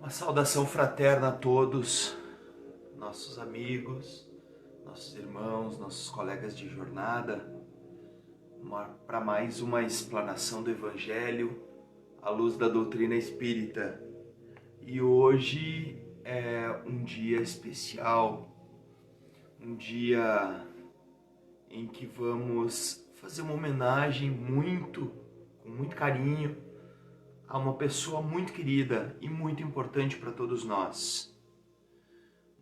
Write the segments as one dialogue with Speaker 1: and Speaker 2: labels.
Speaker 1: Uma saudação fraterna a todos, nossos amigos, nossos irmãos, nossos colegas de jornada, para mais uma explanação do Evangelho à luz da doutrina espírita. E hoje é um dia especial, um dia em que vamos fazer uma homenagem com muito carinho, a uma pessoa muito querida e muito importante para todos nós.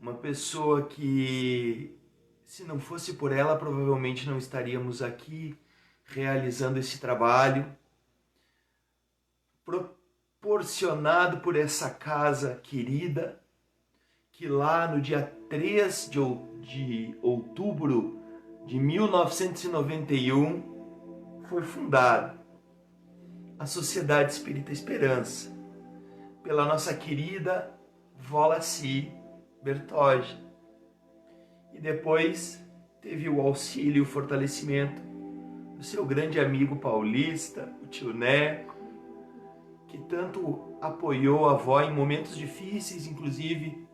Speaker 1: Uma pessoa que, se não fosse por ela, provavelmente não estaríamos aqui realizando esse trabalho, proporcionado por essa casa querida, que lá no dia 3 de outubro de 1991 foi fundada a Sociedade Espírita Esperança, pela nossa querida Wolacy Bertoja. E depois teve o auxílio e o fortalecimento do seu grande amigo paulista, o tio Neco, que tanto apoiou a avó em momentos difíceis, inclusive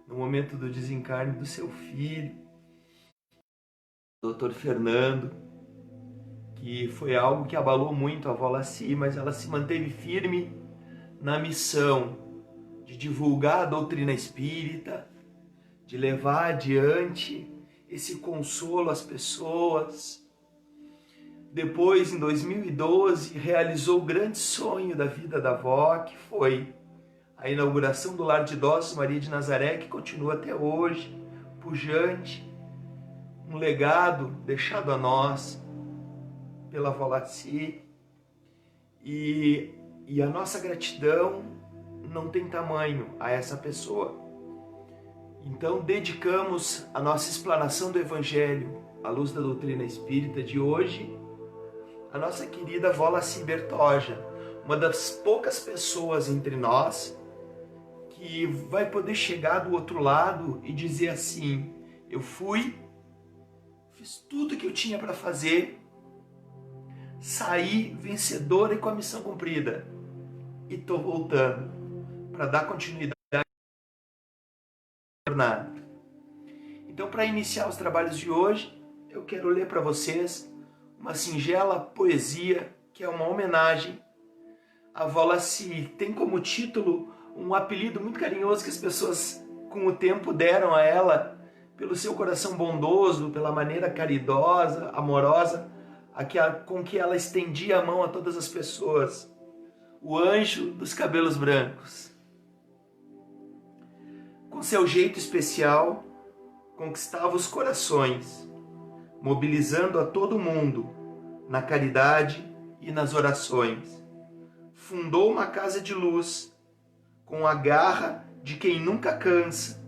Speaker 1: no momento do desencarne do seu filho, o Dr. Fernando, que foi algo que abalou muito a Wolacy, mas ela se manteve firme na missão de divulgar a doutrina espírita, de levar adiante esse consolo às pessoas. Depois, em 2012, realizou o grande sonho da vida da avó, que foi a inauguração do Lar de Idosos Maria de Nazaré, que continua até hoje, pujante, um legado deixado a nós pela Wolacy, e a nossa gratidão não tem tamanho a essa pessoa. Então dedicamos a nossa explanação do Evangelho à luz da doutrina espírita de hoje a nossa querida Wolacy Bertoja, uma das poucas pessoas entre nós que vai poder chegar do outro lado e dizer assim: eu fiz tudo que eu tinha para fazer, saí vencedora e com a missão cumprida, e estou voltando para dar continuidade à jornada. Então, para iniciar os trabalhos de hoje, eu quero ler para vocês uma singela poesia que é uma homenagem à Wolacy. Tem como título um apelido muito carinhoso que as pessoas com o tempo deram a ela pelo seu coração bondoso, pela maneira caridosa, amorosa com que ela estendia a mão a todas as pessoas. O anjo dos cabelos brancos. Com seu jeito especial, conquistava os corações, mobilizando a todo mundo na caridade e nas orações. Fundou uma casa de luz, com a garra de quem nunca cansa.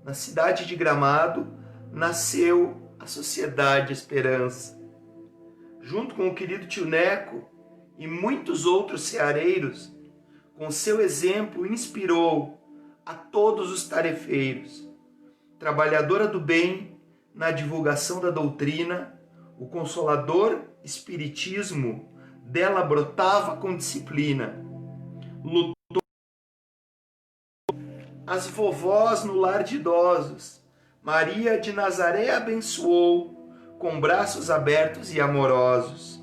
Speaker 1: Na cidade de Gramado, nasceu a Sociedade Esperança. Junto com o querido tio Neco e muitos outros ceareiros, com seu exemplo inspirou a todos os tarefeiros. Trabalhadora do bem na divulgação da doutrina, o consolador espiritismo dela brotava com disciplina. Lutou as vovós no lar de idosos. Maria de Nazaré abençoou com braços abertos e amorosos.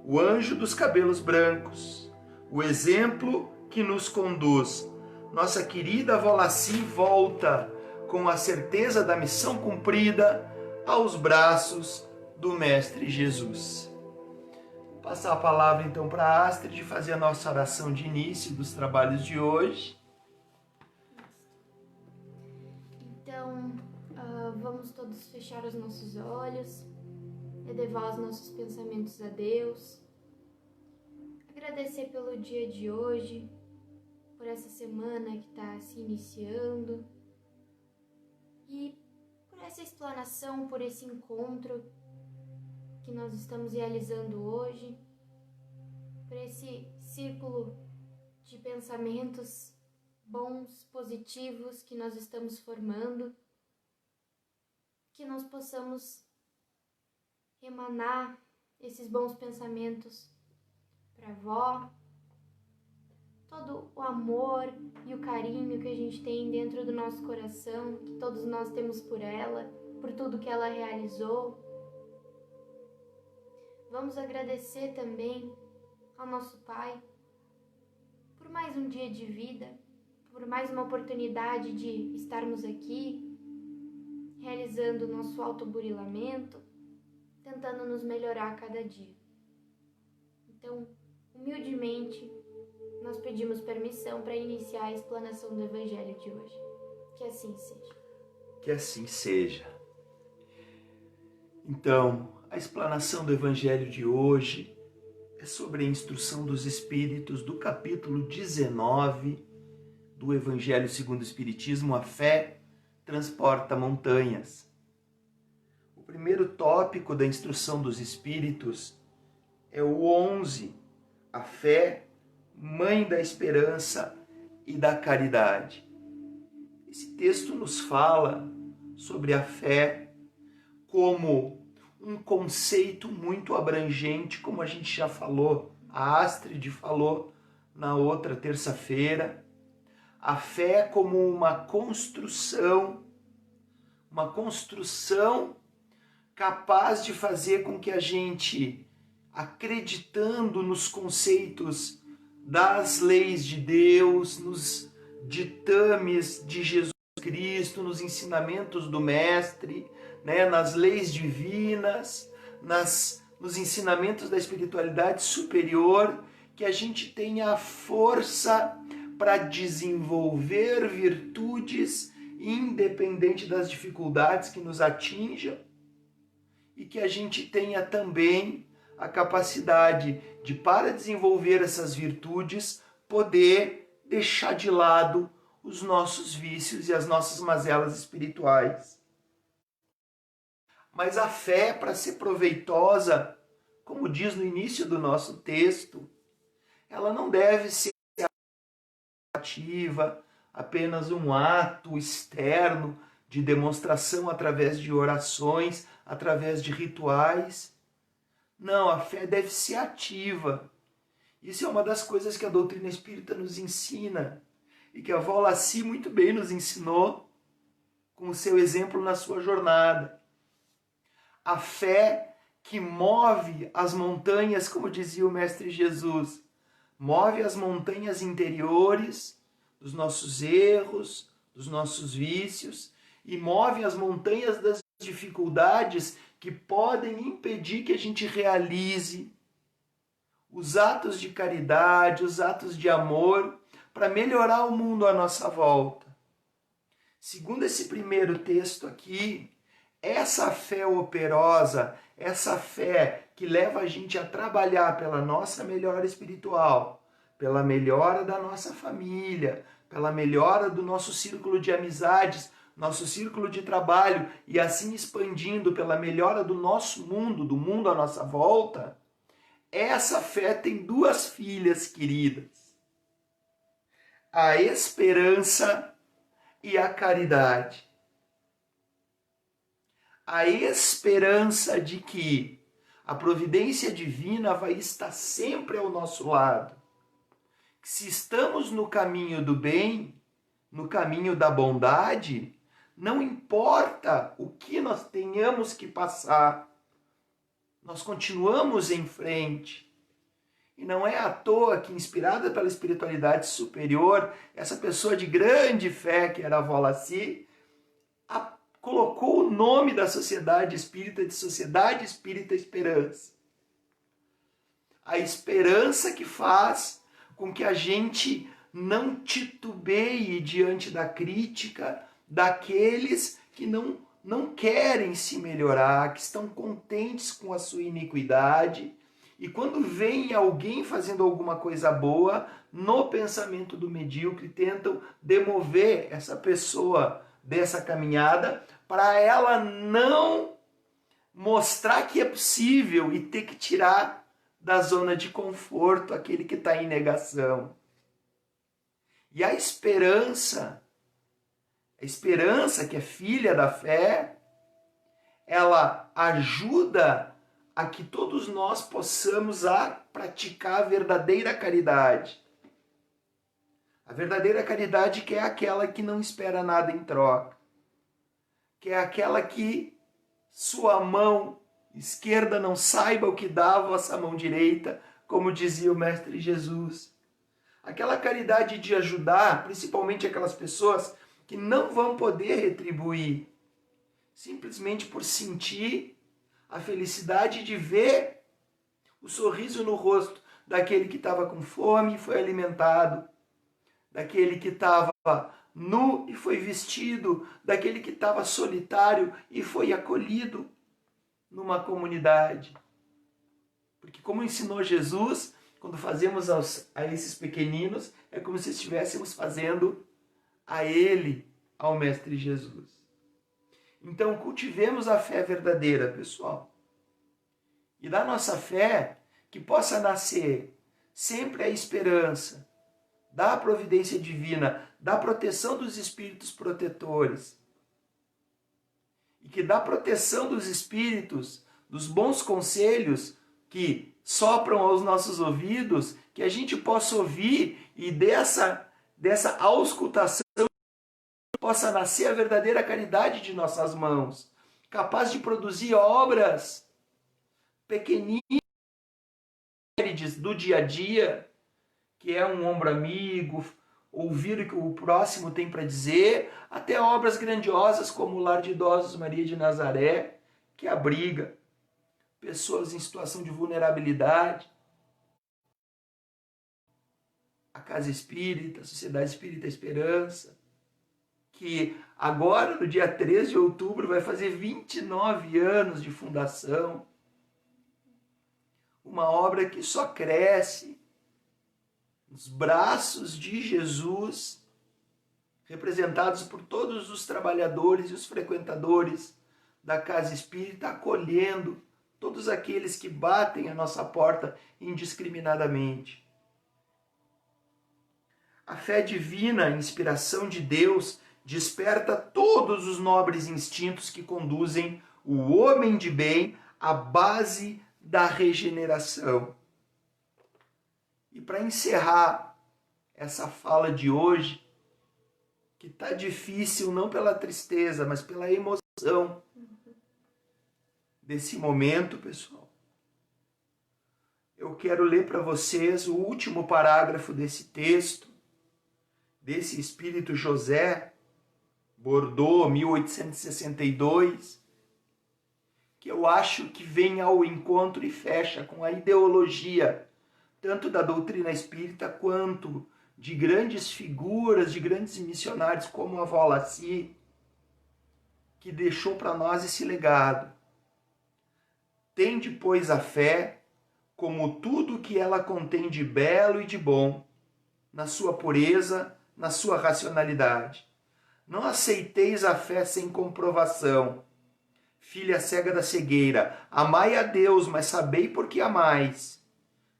Speaker 1: O anjo dos cabelos brancos, o exemplo que nos conduz. Nossa querida Wolacy volta com a certeza da missão cumprida aos braços do Mestre Jesus. Vou passar a palavra então para a Astrid fazer a nossa oração de início dos trabalhos de hoje.
Speaker 2: Então, vamos todos fechar os nossos olhos, elevar os nossos pensamentos a Deus, agradecer pelo dia de hoje, por essa semana que está se iniciando e por essa explanação, por esse encontro que nós estamos realizando hoje, por esse círculo de pensamentos bons, positivos que nós estamos formando, que nós possamos emanar esses bons pensamentos para a avó, todo o amor e o carinho que a gente tem dentro do nosso coração, que todos nós temos por ela, por tudo que ela realizou. Vamos agradecer também ao nosso Pai por mais um dia de vida, por mais uma oportunidade de estarmos aqui, realizando o nosso autoburilamento, tentando nos melhorar a cada dia. Então, humildemente, nós pedimos permissão para iniciar a explanação do Evangelho de hoje. Que assim seja.
Speaker 1: Que assim seja. Então, a explanação do Evangelho de hoje é sobre a instrução dos Espíritos do capítulo 19 do Evangelho segundo o Espiritismo, a fé transporta montanhas. O primeiro tópico da instrução dos Espíritos é o 11, a fé, mãe da esperança e da caridade. Esse texto nos fala sobre a fé como um conceito muito abrangente, como a gente já falou, a Astrid falou na outra terça-feira. A fé como uma construção capaz de fazer com que a gente, acreditando nos conceitos das leis de Deus, nos ditames de Jesus Cristo, nos ensinamentos do Mestre, nas leis divinas, nos ensinamentos da espiritualidade superior, que a gente tenha a força para desenvolver virtudes independente das dificuldades que nos atinjam, e que a gente tenha também a capacidade de, para desenvolver essas virtudes, poder deixar de lado os nossos vícios e as nossas mazelas espirituais. Mas a fé, para ser proveitosa, como diz no início do nosso texto, ela não deve ser ativa, apenas um ato externo de demonstração através de orações, através de rituais. Não, a fé deve ser ativa. Isso é uma das coisas que a doutrina espírita nos ensina e que a avó Lacy muito bem nos ensinou com o seu exemplo na sua jornada. A fé que move as montanhas, como dizia o Mestre Jesus, move as montanhas interiores dos nossos erros, dos nossos vícios, e move as montanhas das dificuldades que podem impedir que a gente realize os atos de caridade, os atos de amor, para melhorar o mundo à nossa volta. Segundo esse primeiro texto aqui, essa fé operosa, essa fé que leva a gente a trabalhar pela nossa melhora espiritual, pela melhora da nossa família, pela melhora do nosso círculo de amizades, nosso círculo de trabalho, e assim expandindo pela melhora do nosso mundo, do mundo à nossa volta, essa fé tem duas filhas queridas: a esperança e a caridade. A esperança de que a providência divina vai estar sempre ao nosso lado. Que se estamos no caminho do bem, no caminho da bondade, não importa o que nós tenhamos que passar, nós continuamos em frente. E não é à toa que, inspirada pela espiritualidade superior, essa pessoa de grande fé, que era a avó Lacy, colocou o nome da Sociedade Espírita de Sociedade Espírita Esperança. A esperança que faz com que a gente não titubeie diante da crítica daqueles que não querem se melhorar, que estão contentes com a sua iniquidade. E quando vem alguém fazendo alguma coisa boa, no pensamento do medíocre, tentam demover essa pessoa dessa caminhada para ela não mostrar que é possível e ter que tirar da zona de conforto aquele que está em negação. E a esperança que é filha da fé, ela ajuda a que todos nós possamos praticar a verdadeira caridade. A verdadeira caridade que é aquela que não espera nada em troca, que é aquela que sua mão esquerda não saiba o que dá a vossa mão direita, como dizia o Mestre Jesus. Aquela caridade de ajudar, principalmente aquelas pessoas que não vão poder retribuir, simplesmente por sentir a felicidade de ver o sorriso no rosto daquele que estava com fome e foi alimentado, daquele que estava nu e foi vestido, daquele que estava solitário e foi acolhido numa comunidade. Porque como ensinou Jesus, quando fazemos a esses pequeninos, é como se estivéssemos fazendo a Ele, ao Mestre Jesus. Então cultivemos a fé verdadeira, pessoal. E da nossa fé, que possa nascer sempre a esperança da providência divina, da proteção dos espíritos protetores. E que da proteção dos espíritos, dos bons conselhos que sopram aos nossos ouvidos, que a gente possa ouvir e dessa auscultação possa nascer a verdadeira caridade de nossas mãos, capaz de produzir obras pequeninas do dia a dia, que é um ombro amigo, ouvir o que o próximo tem para dizer, até obras grandiosas como o Lar de Idosos Maria de Nazaré, que abriga pessoas em situação de vulnerabilidade, a Casa Espírita, a Sociedade Espírita Esperança, que agora, no dia 13 de outubro, vai fazer 29 anos de fundação. Uma obra que só cresce nos braços de Jesus, representados por todos os trabalhadores e os frequentadores da Casa Espírita, acolhendo todos aqueles que batem a nossa porta indiscriminadamente. A fé divina, a inspiração de Deus, desperta todos os nobres instintos que conduzem o homem de bem à base da regeneração. E para encerrar essa fala de hoje, que está difícil não pela tristeza, mas pela emoção desse momento, pessoal, eu quero ler para vocês o último parágrafo desse texto, desse espírito José, Bordeaux, 1862, que eu acho que vem ao encontro e fecha com a ideologia, tanto da doutrina espírita quanto de grandes figuras, de grandes missionários como a avó Lacy, que deixou para nós esse legado. Tende, pois, a fé como tudo que ela contém de belo e de bom, na sua pureza, na sua racionalidade. Não aceiteis a fé sem comprovação. Filha cega da cegueira, amai a Deus, mas sabei por que amais.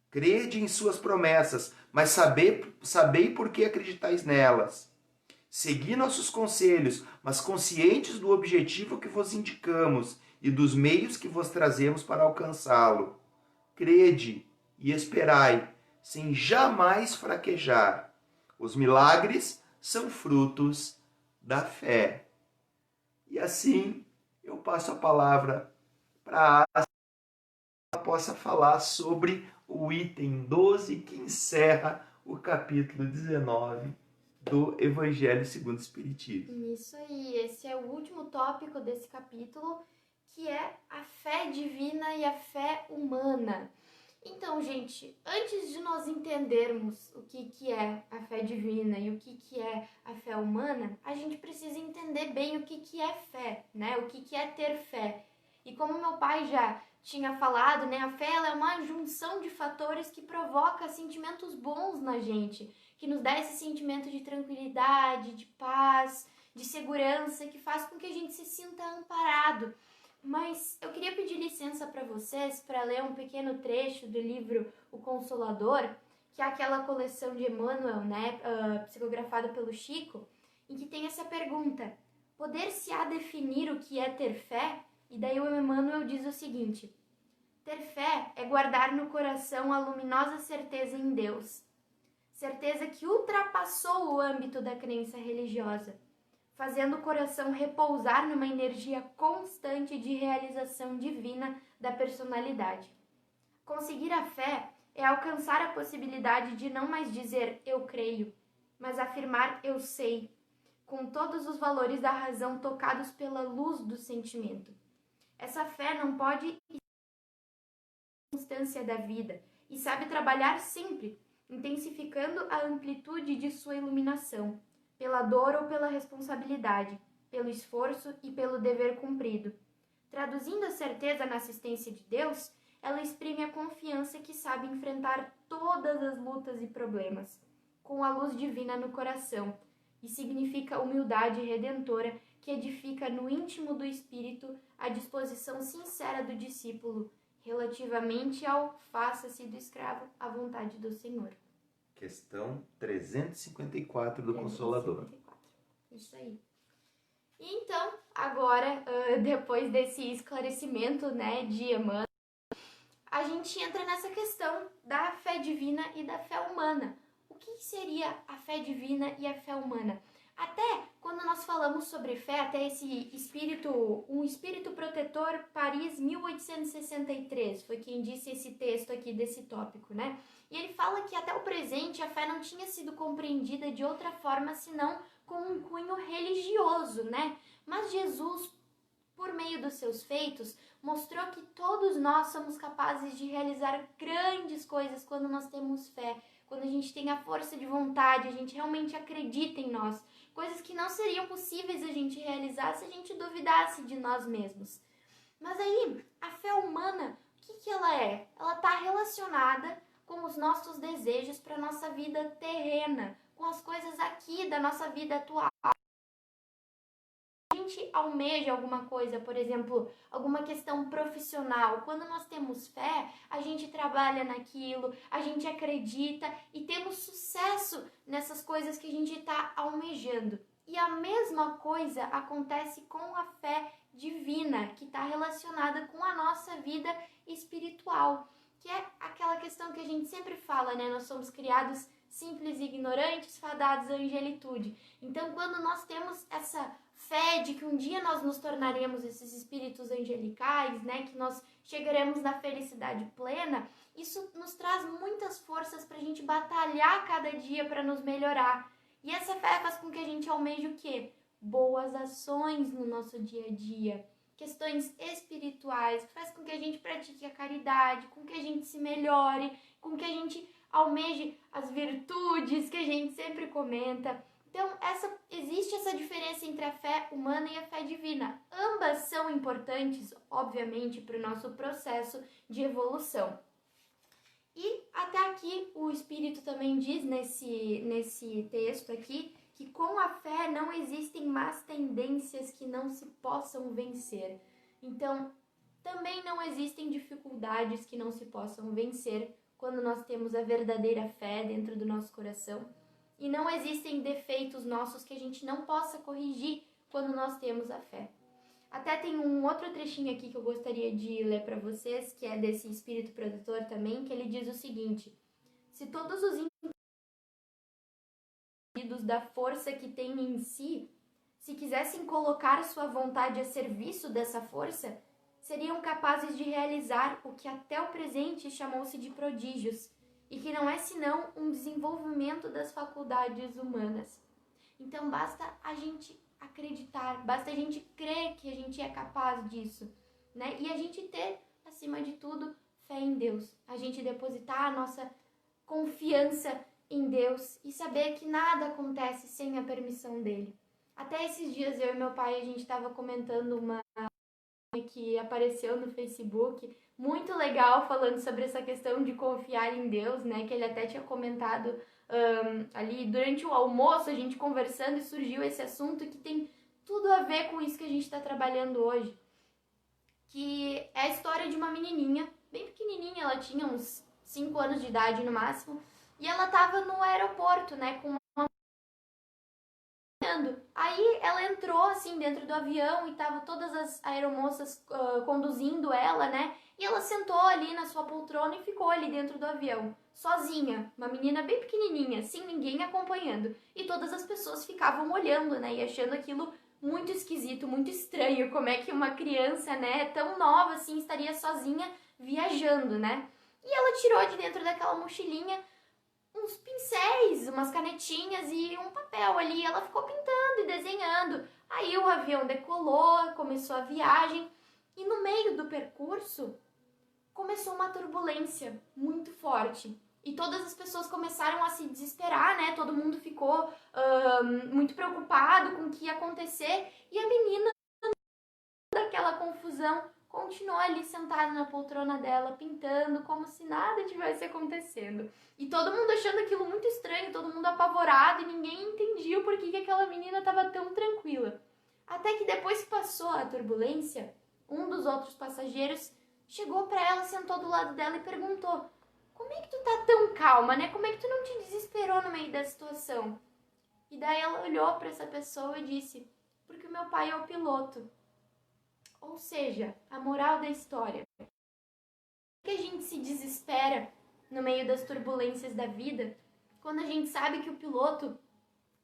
Speaker 1: Crede em suas promessas, mas sabei por que acreditais nelas. Segui nossos conselhos, mas conscientes do objetivo que vos indicamos e dos meios que vos trazemos para alcançá-lo. Crede e esperai, sem jamais fraquejar. Os milagres são frutos da fé. E assim eu passo a palavra para a ela possa falar sobre o item 12 que encerra o capítulo 19 do Evangelho segundo o Espiritismo.
Speaker 2: Isso aí, esse é o último tópico desse capítulo, que é a fé divina e a fé humana. Então, gente, antes de nós entendermos o que é a fé divina e o que é a fé humana, a gente precisa entender bem o que é fé, né? O que é ter fé. E como meu pai já tinha falado, né, a fé ela é uma junção de fatores que provoca sentimentos bons na gente, que nos dá esse sentimento de tranquilidade, de paz, de segurança, que faz com que a gente se sinta amparado. Mas eu queria pedir licença para vocês para ler um pequeno trecho do livro O Consolador, que é aquela coleção de Emmanuel, né, psicografada pelo Chico, em que tem essa pergunta: poder-se-á definir o que é ter fé? E daí o Emmanuel diz o seguinte: ter fé é guardar no coração a luminosa certeza em Deus. certeza que ultrapassou o âmbito da crença religiosa, fazendo o coração repousar numa energia constante de realização divina da personalidade. Conseguir a fé é alcançar a possibilidade de não mais dizer eu creio, mas afirmar eu sei, com todos os valores da razão tocados pela luz do sentimento. Essa fé não pode ir à circunstância da vida e sabe trabalhar sempre, intensificando a amplitude de sua iluminação, pela dor ou pela responsabilidade, pelo esforço e pelo dever cumprido. Traduzindo a certeza na assistência de Deus, ela exprime a confiança que sabe enfrentar todas as lutas e problemas, com a luz divina no coração, e significa humildade redentora que edifica no íntimo do espírito a disposição sincera do discípulo, relativamente ao faça-se do escravo à vontade do Senhor.
Speaker 1: Questão 354 do 354. Consolador.
Speaker 2: Isso aí. E então, agora, depois desse esclarecimento, né, de Emmanuel, a gente entra nessa questão da fé divina e da fé humana. O que seria a fé divina e a fé humana? Até quando nós falamos sobre fé, até esse espírito, um espírito protetor, Paris 1863, foi quem disse esse texto aqui desse tópico, né? E ele fala que até o presente a fé não tinha sido compreendida de outra forma senão com um cunho religioso, né? Mas Jesus, por meio dos seus feitos, mostrou que todos nós somos capazes de realizar grandes coisas quando nós temos fé, quando a gente tem a força de vontade, a gente realmente acredita em nós. Coisas que não seriam possíveis a gente realizar se a gente duvidasse de nós mesmos. Mas aí, a fé humana, o que ela é? Ela está relacionada com os nossos desejos para a nossa vida terrena, com as coisas aqui da nossa vida atual. A gente almeja alguma coisa, por exemplo, alguma questão profissional. Quando nós temos fé, a gente trabalha naquilo, a gente acredita e temos sucesso nessas coisas que a gente está almejando. E a mesma coisa acontece com a fé divina, que está relacionada com a nossa vida espiritual, que é aquela questão que a gente sempre fala, né? Nós somos criados simples e ignorantes, fadados à angelitude. Então, quando nós temos essa fé de que um dia nós nos tornaremos esses espíritos angelicais, né, que nós chegaremos na felicidade plena, isso nos traz muitas forças para a gente batalhar cada dia para nos melhorar. E essa fé faz com que a gente almeje o quê? Boas ações no nosso dia a dia, questões espirituais, faz com que a gente pratique a caridade, com que a gente se melhore, com que a gente almeje as virtudes que a gente sempre comenta. Então, existe essa diferença entre a fé humana e a fé divina. Ambas são importantes, obviamente, para o nosso processo de evolução. E até aqui o Espírito também diz nesse texto aqui que com a fé não existem más tendências que não se possam vencer. Então, também não existem dificuldades que não se possam vencer quando nós temos a verdadeira fé dentro do nosso coração. E não existem defeitos nossos que a gente não possa corrigir quando nós temos a fé. Até tem um outro trechinho aqui que eu gostaria de ler para vocês, que é desse Espírito Protetor também, que ele diz o seguinte: se todos os indivíduos da força que têm em si, se quisessem colocar sua vontade a serviço dessa força, seriam capazes de realizar o que até o presente chamou-se de prodígios, e que não é senão um desenvolvimento das faculdades humanas. Então basta a gente acreditar, basta a gente crer que a gente é capaz disso, né? E a gente ter, acima de tudo, fé em Deus. A gente depositar a nossa confiança em Deus e saber que nada acontece sem a permissão dele. Até esses dias eu e meu pai, a gente estava comentando uma que apareceu no Facebook, muito legal, falando sobre essa questão de confiar em Deus, né, que ele até tinha comentado ali durante o almoço, a gente conversando, e surgiu esse assunto que tem tudo a ver com isso que a gente está trabalhando hoje, que é a história de uma menininha, bem pequenininha, ela tinha uns 5 anos de idade no máximo, e ela estava no aeroporto, né, com uma... Aí Aí ela entrou assim dentro do avião e tava todas as aeromoças conduzindo ela, né? E ela sentou ali na sua poltrona e ficou ali dentro do avião, sozinha, uma menina bem pequenininha, sem ninguém acompanhando. E todas as pessoas ficavam olhando, né? E achando aquilo muito esquisito, muito estranho, como é que uma criança, né, tão nova assim, estaria sozinha viajando, né? E ela tirou de dentro daquela mochilinha uns pincéis, umas canetinhas e um papel ali. Ela ficou pintando e desenhando. Aí o avião decolou, começou a viagem e no meio do percurso começou uma turbulência muito forte. E todas as pessoas começaram a se desesperar, né? Todo mundo ficou muito preocupado com o que ia acontecer. E a menina, daquela confusão, continuou ali sentada na poltrona dela, pintando, como se nada tivesse acontecendo. E todo mundo achando aquilo muito estranho, todo mundo apavorado, e ninguém entendia o porquê que aquela menina estava tão tranquila. Até que depois que passou a turbulência, um dos outros passageiros chegou para ela, sentou do lado dela e perguntou: como é que tu tá tão calma, né? Como é que tu não te desesperou no meio da situação? E daí ela olhou para essa pessoa e disse: porque o meu pai é o piloto. Ou seja, a moral da história: por que a gente se desespera no meio das turbulências da vida quando a gente sabe que o piloto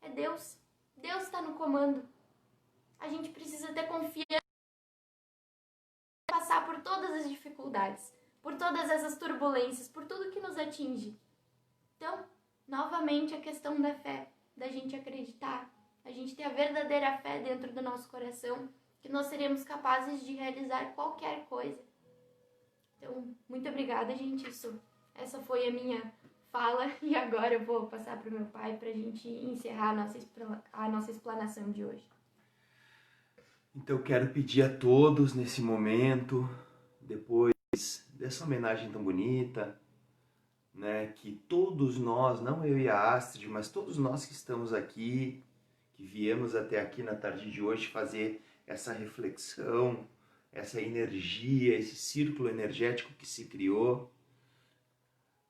Speaker 2: é Deus? Deus está no comando. A gente precisa ter confiança em passar por todas as dificuldades, por todas essas turbulências, por tudo que nos atinge. Então, novamente a questão da fé, da gente acreditar, a gente ter a verdadeira fé dentro do nosso coração, que nós seremos capazes de realizar qualquer coisa. Então, muito obrigada, gente. Essa foi a minha fala e agora eu vou passar para o meu pai para a gente encerrar a nossa explanação de hoje.
Speaker 1: Então, eu quero pedir a todos nesse momento, depois dessa homenagem tão bonita, né, que todos nós, não eu e a Astrid, mas todos nós que estamos aqui, que viemos até aqui na tarde de hoje fazer essa reflexão, essa energia, esse círculo energético que se criou.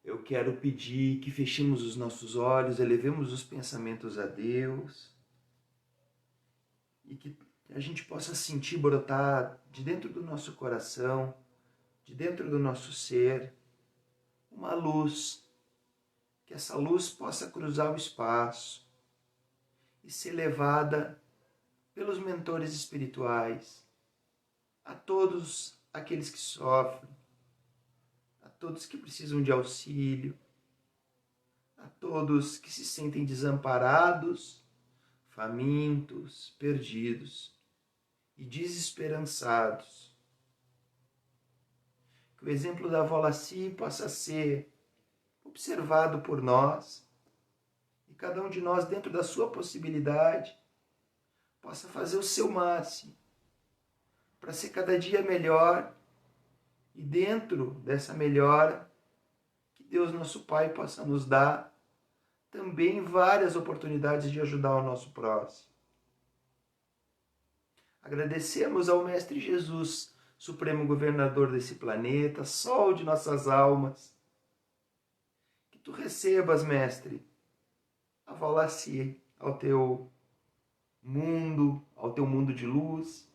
Speaker 1: Eu quero pedir que fechemos os nossos olhos, elevemos os pensamentos a Deus e que a gente possa sentir brotar de dentro do nosso coração, de dentro do nosso ser, uma luz, que essa luz possa cruzar o espaço e ser levada pelos mentores espirituais a todos aqueles que sofrem, a todos que precisam de auxílio, a todos que se sentem desamparados, famintos, perdidos e desesperançados. Que o exemplo da avó Laci possa ser observado por nós e cada um de nós, dentro da sua possibilidade, possa fazer o seu máximo para ser cada dia melhor e dentro dessa melhora, que Deus nosso Pai possa nos dar também várias oportunidades de ajudar o nosso próximo. Agradecemos ao Mestre Jesus, Supremo Governador desse planeta, Sol de nossas almas. Que tu recebas, Mestre, a avó Laci ao teu mundo de luz,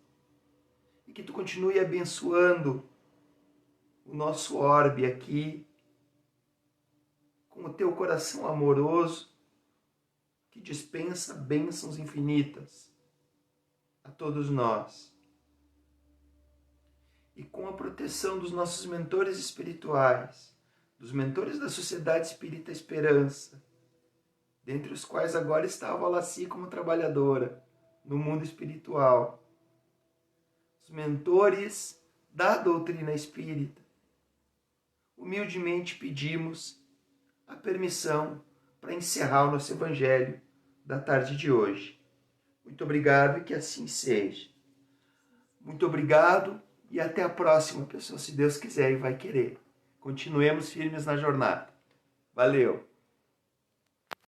Speaker 1: e que tu continue abençoando o nosso orbe aqui, com o teu coração amoroso, que dispensa bênçãos infinitas a todos nós. E com a proteção dos nossos mentores espirituais, dos mentores da Sociedade Espírita Esperança, dentre os quais agora está a avó Laci como trabalhadora no mundo espiritual, os mentores da doutrina espírita, humildemente pedimos a permissão para encerrar o nosso Evangelho da tarde de hoje. Muito obrigado e que assim seja. Muito obrigado e até a próxima, pessoal, se Deus quiser e vai querer. Continuemos firmes na jornada. Valeu!